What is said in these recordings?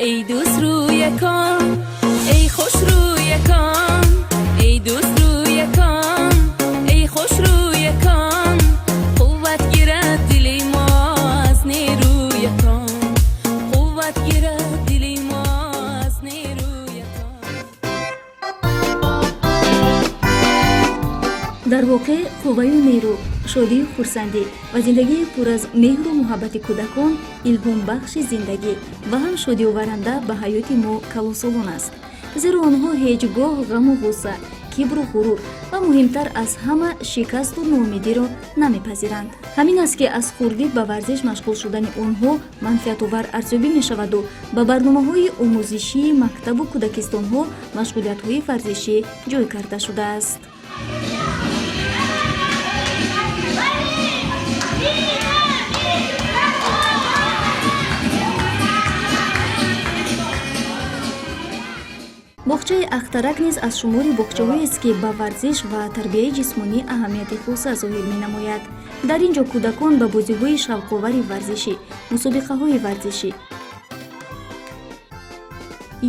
ای دوست رویکان ای خوش رویکان ای دوست رویکان ای خوش رویکان قوت گیرد دل ما از نیرویکان قوت گیرد دل ما از نیرویکان. дар воқеъ қувваю нерӯ, шодию хурсандӣ ва зиндагии пур аз меҳру муҳаббати кӯдакон илҳомбахши зиндагӣ ва ҳам шодиоваранда ба ҳаёти мо калосолон аст. зеро онҳо ҳеҷ гоҳ ғаму ғусса, кибру ғурур ва муҳимтар аз ҳама шикасту ноумедиро намепазиранд. ҳамин аст ки аз хурдӣ ба варзиш машғул шудани онҳо манфиатовар арзёбӣ мешаваду ба барномаҳои омӯзишии мактабу кӯдакистонҳо машғулиятҳои варзишӣ ҷой карда шудааст. боғчаи Ахтарак низ аз шумори боғчаҳоест ки ба варзиш ва тарбияи ҷисмонӣ аҳамияти хуса зоҳир менамояд. дар ин ҷо кӯдакон ба бозиҳои шавқовари варзишӣ, мусобиқаҳои варзишӣ,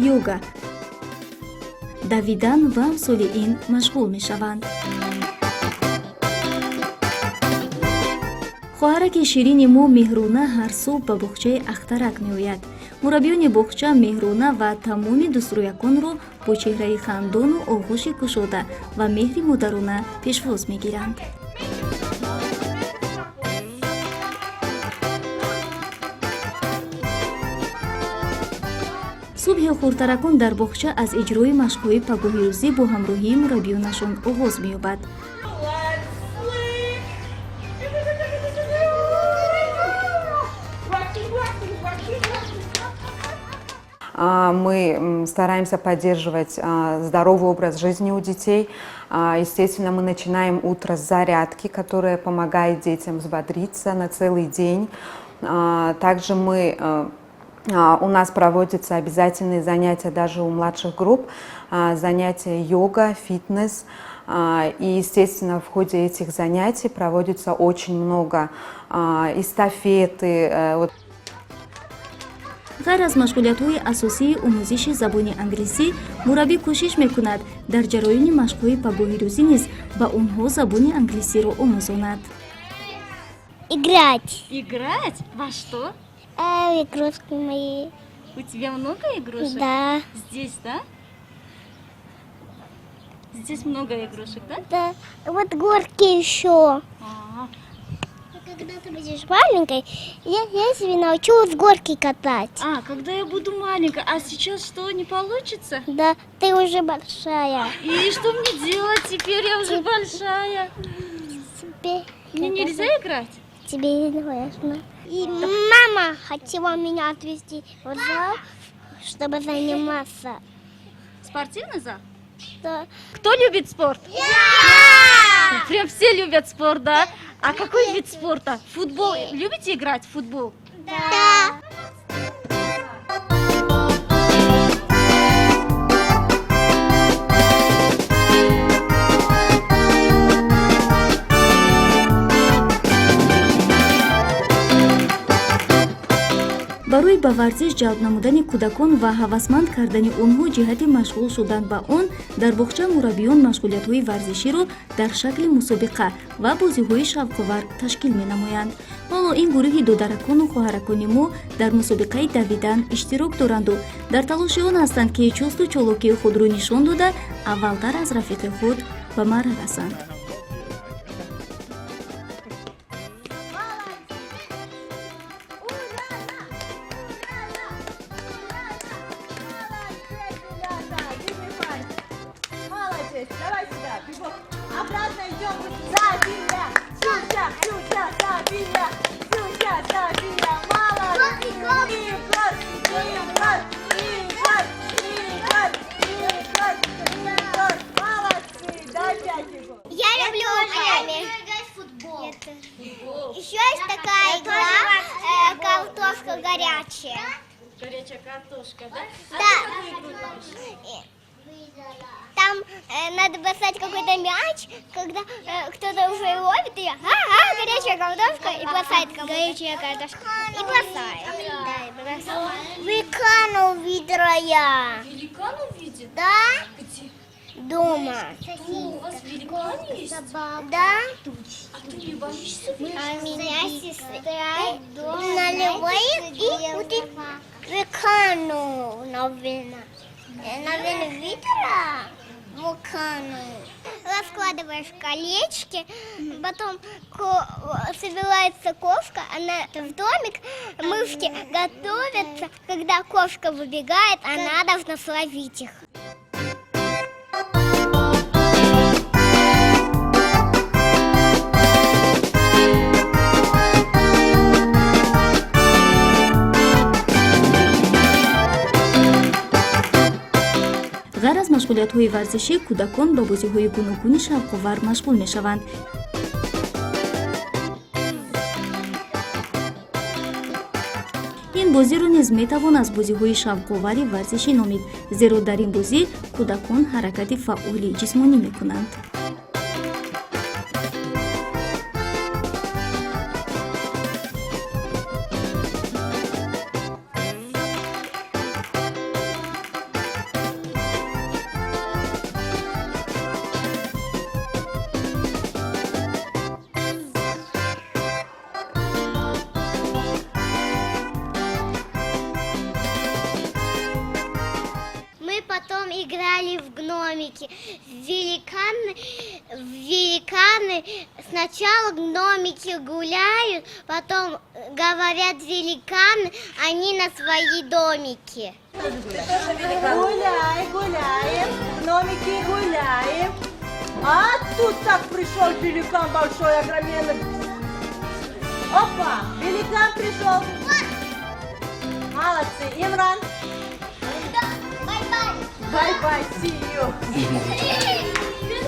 йога, давидан ва амсоли ин машғул мешаванд. хоҳараки ширини мо Меҳруна ҳар субҳ ба боғчаи Ахтарак меояд. мураббиёни боғча Меҳруна ва тамоми дӯстрояконро бо чеҳраи хандону оғӯши кушода ва меҳри модарона пешвоз мегиранд. субҳи хурдтаракон дар боғча аз иҷрои машқҳои пагоҳирӯзӣ бо ҳамроҳии мураббиёнашон оғоз меёбад. Мы стараемся поддерживать здоровый образ жизни у детей. Естественно, мы начинаем утро с зарядки, которая помогает детям взбодриться на целый день. Также у нас проводятся обязательные занятия даже у младших групп, занятия йога, фитнес. И, естественно, в ходе этих занятий проводится очень много эстафеты. ғайр аз машғулиятҳои асосии омӯзиши забони англисӣ, мураббӣ кӯшиш мекунад дар ҷароёни машқҳои пагоҳирӯзӣ низ ба онҳо забони англисиро омӯзонад. Играть. Играть? Во что? Игрушки мои. У тебя много игрушек? Да. Здесь, да? Здесь много игрушек, да? Да. Вот горки еще. А, Когда ты будешь маленькой, я себе научу с горки катать. когда я буду маленькая, а сейчас что, не получится? Да, ты уже большая. И что мне делать теперь? Я уже большая. Мне нельзя играть? Тебе не важно. И мама хотела меня отвезти в зал, чтобы заниматься. Спортивный зал? Да. Кто любит спорт? Я! Прям все любят спорт, да? А какой вид спорта? Футбол. Любите играть в футбол? Да. барои ба варзиш ҷалб намудани кӯдакон ва ҳавасманд кардани онҳо ҷиҳати машғул шудан ба он, дар боғча мураббиён машғулиятҳои варзиширо дар шакли мусобиқа ва бозиҳои шавқовар ташкил менамоянд. ҳоло ин гурӯҳи додаракону хоҳаракони мо дар мусобиқаи давидан иштирок доранду дар талоши он ҳастанд ки чусту чолокии худро нишон дода аввалтар аз рафиқи худ ба марра расанд. Давай сюда, бегом. Обратно идем. Забия. Сюся, Сюся, Забия. Сюся, Забия. Молодец. Игорь, Игорь, Игорь, Игорь, Игорь, Игорь. кошка, да? Да. Там надо бросать какой-то мяч, когда кто-то уже ловит ее, горячая картошка, и бросает кому-то. Горячая картошка. И бросает. Да, и бросает. Великана увидела я. Великан увидел? Да? Где? Дома. У вас великан есть? Да? А ты не боишься? А меня сестра наливает и будет великану, наверное. Наверное, видела вулкану. Раскладываешь колечки, потом собирается кошка, она в домик, мышки готовятся. Когда кошка выбегает, она должна словить их. ғайр аз машғулиятҳои варзишӣ кӯдакон ба бозиҳои гуногуни шавқовар машғул мешаванд. ин бозиро низ метавон аз бозиҳои шавқовари варзишӣ номид, зеро дар ин бозӣ кӯдакон ҳаракати фаъоли ҷисмонӣ мекунанд. Мы потом играли в гномики. Великаны. Сначала гномики гуляют, потом говорят великаны, они на свои домики. Гуляй, гуляем, гномики гуляем. А тут так пришел великан большой, огроменный. Опа, великан пришел. Молодцы, Имран. Бай-бай. Бай-бай, see you.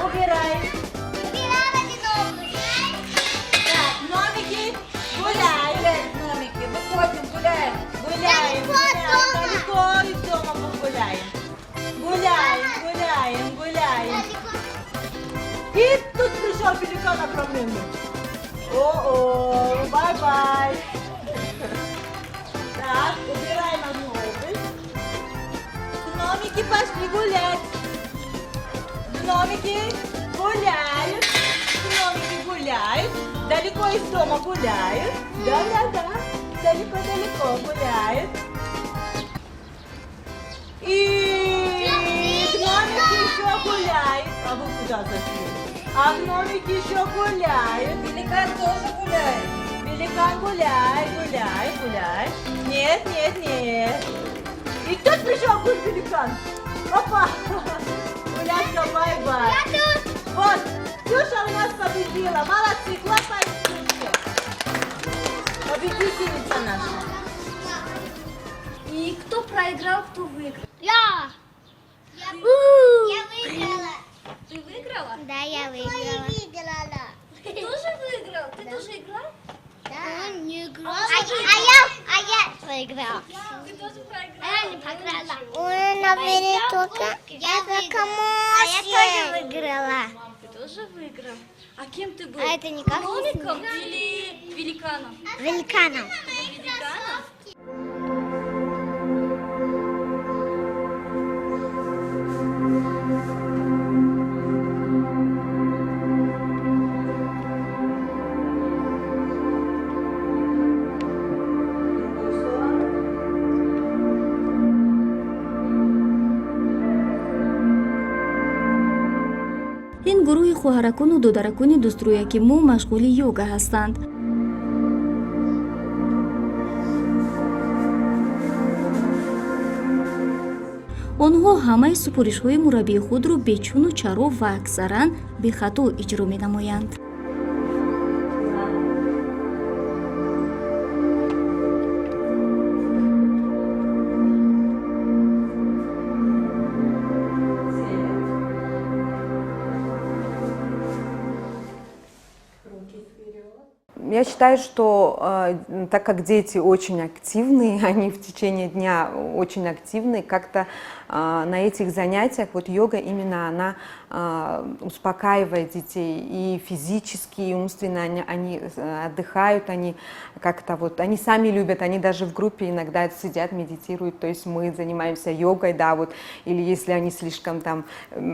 Убираем. Так, гномики, гуляем. Гномики, выходим, гуляем. Гуляем, далеко из дома погуляем. Гуляем. И тут пришел великан огроменный. О-о, бай-бай. Так, убираем одну обувь. Гномики пошли гулять. Гномики гуляют. Далеко из дома гуляют. Да. Далеко гуляют. И гномики еще гуляют. А вы куда зашли? А гномики еще гуляют. Великан тоже гуляет. Великан гуляй. Нет. И кто пришел, великан? Опа! Гулячка, бай-бай. Вот, Ксюша у нас победила. Молодцы, хлопай, Ксюша. Победительница наша. И кто проиграл, кто выиграл? Я выиграла. Ты выиграла? Да, я выиграла. Ты тоже выиграл? Ты тоже играл? Да. Он не играл. А я проиграла. Ты тоже проиграл? А я не проиграла. Ой, наверное, только я тоже выиграла. Ты тоже выиграл? А кем ты был? А это никак не Гномиком или великаном? Великаном. Великаном? ин гурӯҳи хоҳаракону додаракони дуструяки мо машғули йога ҳастанд. онҳо ҳамаи супоришҳои мураббии худро бечуну чаро ва аксаран бехато иҷро менамоянд. Я считаю, что так как дети очень активные, они в течение дня очень активны, как-то на этих занятиях вот йога именно она успокаивает детей и физически, и умственно они отдыхают, они как-то вот, они сами любят, они даже в группе иногда сидят, медитируют, то есть мы занимаемся йогой, да, вот, или если они слишком там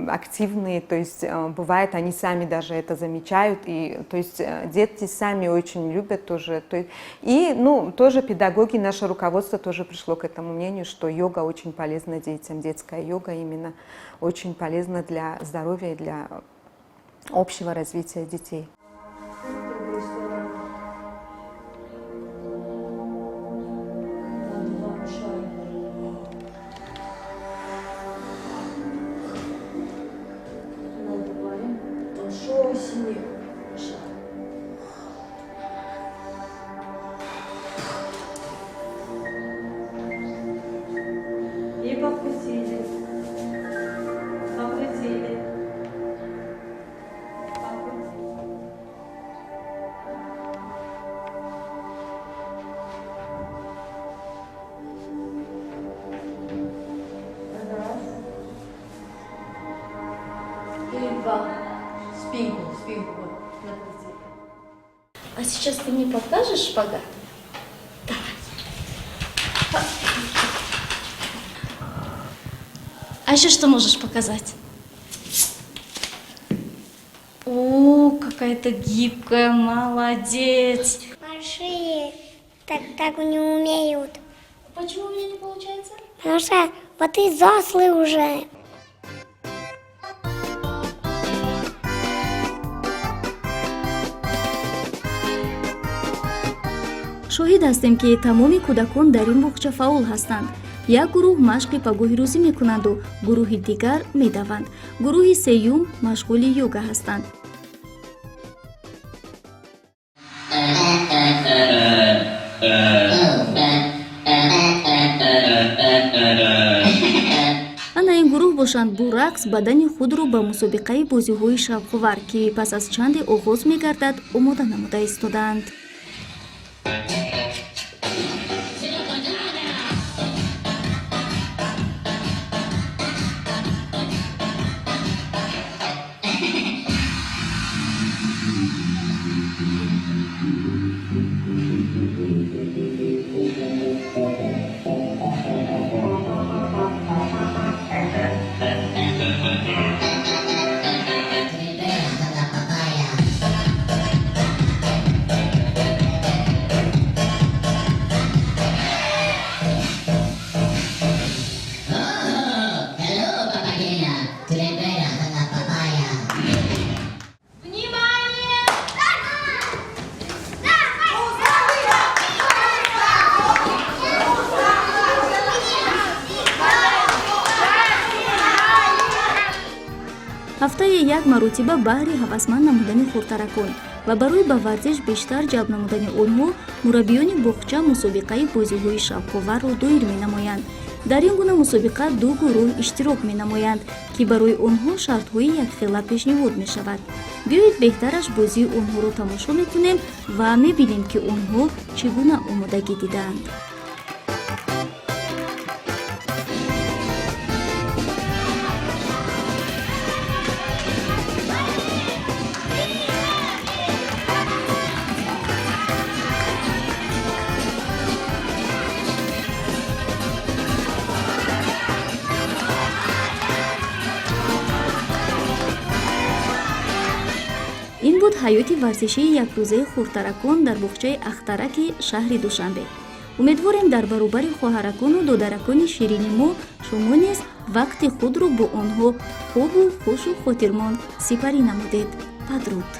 активные, то есть бывает, они сами даже это замечают, и то есть дети сами очень любят тоже, то есть, и, ну, тоже педагоги, наше руководство тоже пришло к этому мнению, что йога очень полезна детям, детская йога именно очень полезна для здоровья и для общего развития детей. И покусили. Покусили. Спинку, спинку. А сейчас ты мне покажешь шпагат? А еще что можешь показать? О, какая ты гибкая, молодец. Большие так не умеют. Почему у меня не получается? Потому что вот ты взрослый уже. шоҳид ҳастем ки тамоми кӯдакон дар ин боғча фаъол ҳастанд. як гурӯҳ машқи пагоҳи рӯзӣ мекунанду гурӯҳи дигар медаванд. гурӯҳи сеюм машғули йога ҳастанд. ана ин гурӯҳ бошанд бо рақс бадани худро ба мусобиқаи бозиҳои шавқовар ки пас аз чанде оғоз мегардад омода намуда истодаанд. ҳафтае як маротиба баҳри ҳавасманд намудани хурдтаракон ва барои ба варзиш бештар ҷалб намудани онҳо мураббиёни боғча мусобиқаи бозиҳои шавқоварро доир менамоянд. дар ин гуна мусобиқа ду гурӯҳ иштирок менамоянд ки барои онҳо шартҳои якхела пешниҳод мешавад. биёед беҳтараш бозии онҳоро тамошо мекунем ва мебинем ки онҳо чӣ гуна омодагӣ дидаанд. ин буд ҳаёти варзишии якрӯзаи хурдтаракон дар боғчаи Ахтараки шаҳри Душанбе. умедворем дар баробари хоҳаракону додаракони ширини мо шумо низ вақти худро бо онҳо хубу хушу хотирмон сипарӣ намудед. падруд.